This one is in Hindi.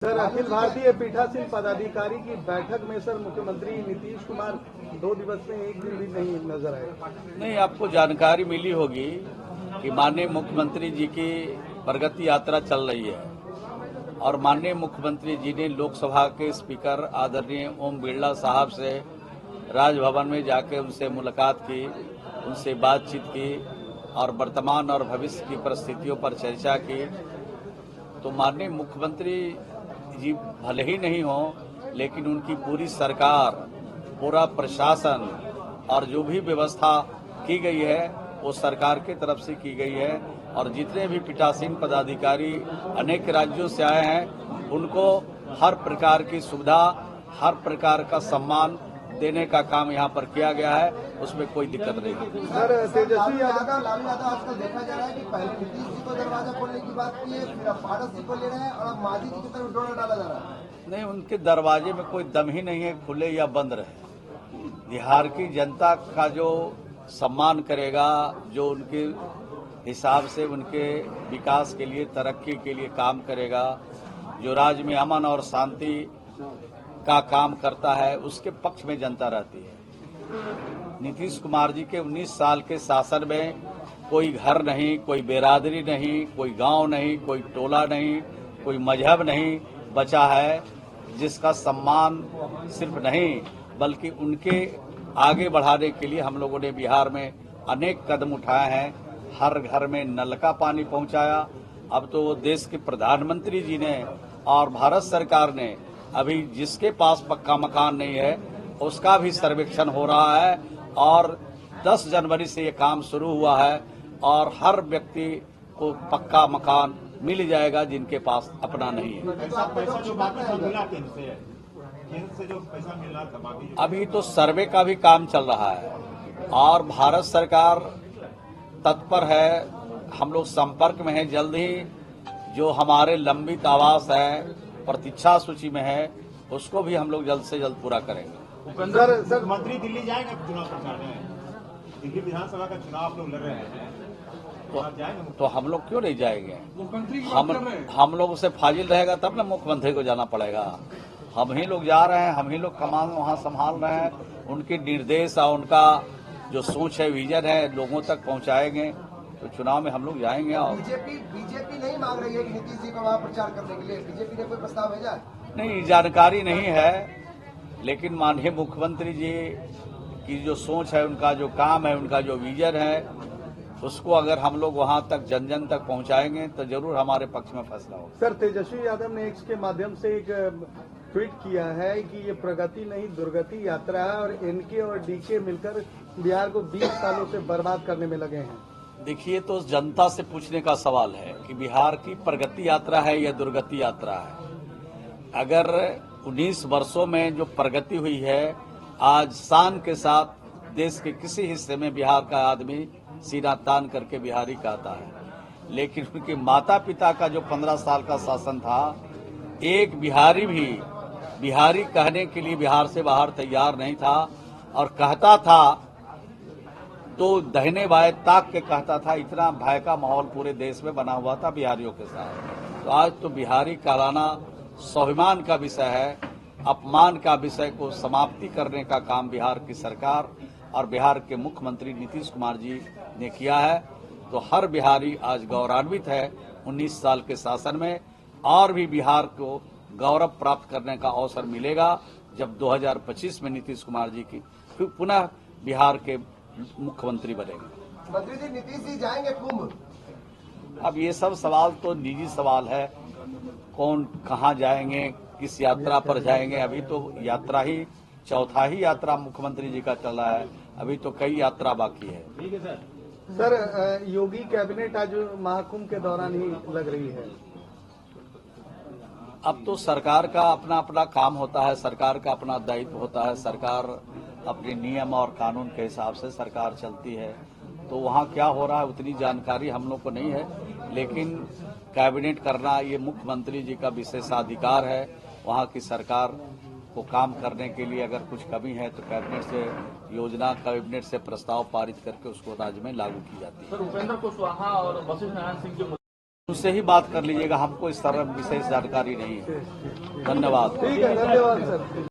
सर, अखिल भारतीय पीठासीन पदाधिकारी की बैठक में सर मुख्यमंत्री नीतीश कुमार 2 दिवस में एक दिन भी नहीं नजर आए। नहीं, आपको जानकारी मिली होगी कि माननीय मुख्यमंत्री जी की प्रगति यात्रा चल रही है और माननीय मुख्यमंत्री जी ने लोकसभा के स्पीकर आदरणीय ओम बिरला साहब से राजभवन में जाकर उनसे मुलाकात की, उनसे बातचीत की और वर्तमान और भविष्य की परिस्थितियों पर चर्चा की। तो माननीय मुख्यमंत्री जी भले ही नहीं हो, लेकिन उनकी पूरी सरकार, पूरा प्रशासन और जो भी व्यवस्था की गई है वो सरकार की तरफ से की गई है। और जितने भी पीठासीन पदाधिकारी अनेक राज्यों से आए हैं उनको हर प्रकार की सुविधा, हर प्रकार का सम्मान देने का काम यहाँ पर किया गया है, उसमें कोई दिक्कत नहीं है। सर, तेजस्वी लालू यादव आजकल देखा जा रहा है कि पहले नीतीश जी को दरवाजा खोलने की बात की है, फिर अब पारस जी को ले रहे हैं और अब मांझी जी की तरफ डोरा डाला जा रहा है। नहीं, उनके दरवाजे में कोई दम ही नहीं है, खुले या बंद रहे। बिहार की जनता का जो सम्मान करेगा, जो उनके हिसाब से उनके विकास के लिए, तरक्की के लिए काम करेगा, जो राज्य में अमन और शांति का काम करता है, उसके पक्ष में जनता रहती है। नीतीश कुमार जी के 19 साल के शासन में कोई घर नहीं, कोई बिरादरी नहीं, कोई गांव नहीं, कोई टोला नहीं, कोई मजहब नहीं बचा है जिसका सम्मान सिर्फ नहीं बल्कि उनके आगे बढ़ाने के लिए हम लोगों ने बिहार में अनेक कदम उठाए हैं। हर घर में नल का पानी पहुंचाया। अब तो देश के प्रधानमंत्री जी ने और भारत सरकार ने अभी जिसके पास पक्का मकान नहीं है उसका भी सर्वेक्षण हो रहा है और 10 जनवरी से ये काम शुरू हुआ है और हर व्यक्ति को पक्का मकान मिल जाएगा जिनके पास अपना नहीं है। पैसा जो बाकी मिला केंद्र से जो पैसा मिल रहा था बाकी अभी तो सर्वे का भी काम चल रहा है और भारत सरकार तत्पर है। हम लोग संपर्क में हैं। जल्द ही जो हमारे लंबित आवास है, प्रतीक्षा सूची में है, उसको भी हम लोग जल्द से जल्द पूरा करेंगे। सर, मंत्री दिल्ली जाएंगे चुनाव प्रचार में, दिल्ली विधानसभा का चुनाव आप लोग लड़ रहे हैं तो हम लोग क्यों नहीं जाएंगे? हम लोग से फाजिल रहेगा तब ना मुख्यमंत्री को जाना पड़ेगा। हम ही लोग जा रहे हैं, हम ही लोग कमान वहाँ संभाल रहे हैं। उनके निर्देश और उनका जो सोच है, विजन है, लोगों तक पहुँचाएंगे तो चुनाव में हम लोग जाएंगे। और बीजेपी नहीं मांग रही है कि नीतीश जी को वहाँ प्रचार करने के लिए बीजेपी ने कोई प्रस्ताव भेजा है? नहीं, जानकारी नहीं है, लेकिन माननीय मुख्यमंत्री जी की जो सोच है, उनका जो काम है, उनका जो विजन है, उसको अगर हम लोग वहां तक जन जन तक पहुंचाएंगे तो जरूर हमारे पक्ष में फैसला होगा। सर, तेजस्वी यादव ने एक्स के माध्यम से एक ट्वीट किया है कि ये प्रगति नहीं दुर्गति यात्रा है और एनके और डीके मिलकर बिहार को 20 सालों से बर्बाद करने में लगे हैं। देखिए, तो जनता से पूछने का सवाल है कि बिहार की प्रगति यात्रा है या दुर्गति यात्रा है। अगर 19 वर्षों में जो प्रगति हुई है, आज शान के साथ देश के किसी हिस्से में बिहार का आदमी सीना तान करके बिहारी कहता है। लेकिन उनके माता पिता का जो 15 साल का शासन था, एक बिहारी भी बिहारी कहने के लिए बिहार से बाहर तैयार नहीं था और कहता था तो दहने बाएं ताक के कहता था। इतना भय का माहौल पूरे देश में बना हुआ था बिहारियों के साथ। तो आज तो बिहारी कहलाना स्वाभिमान का विषय है, अपमान का विषय को समाप्ति करने का काम बिहार की सरकार और बिहार के मुख्यमंत्री नीतीश कुमार जी ने किया है। तो हर बिहारी आज गौरवान्वित है 19 साल के शासन में, और भी बिहार को गौरव प्राप्त करने का अवसर मिलेगा जब 2025 में नीतीश कुमार जी की फिर पुनः बिहार के मुख्यमंत्री बनेंगे। मंत्री जी, नीतीश जी जाएंगे कुंभ? अब ये सब सवाल तो निजी सवाल है, कौन कहाँ जाएंगे, किस यात्रा पर जाएंगे। अभी तो यात्रा ही चौथा ही यात्रा मुख्यमंत्री जी का चला है, अभी तो कई यात्रा बाकी है। सर, योगी कैबिनेट आज महाकुंभ के दौरान ही लग रही है। अब तो सरकार का अपना अपना काम होता है, सरकार का अपना दायित्व होता है। सरकार अपने नियम और कानून के हिसाब से सरकार चलती है। तो वहाँ क्या हो रहा है उतनी जानकारी हम लोग को नहीं है, लेकिन कैबिनेट करना ये मुख्यमंत्री जी का विशेषाधिकार है। वहाँ की सरकार को काम करने के लिए अगर कुछ कमी है तो कैबिनेट से योजना, कैबिनेट से प्रस्ताव पारित करके उसको राज्य में लागू की जाती है। सर, उपेंद्र कुशवाहा और वशिष्ठ नारायण सिंह जो उससे ही बात कर लीजिएगा, हमको इस तरह विशेष जानकारी नहीं है। धन्यवाद। ठीक है, धन्यवाद सर।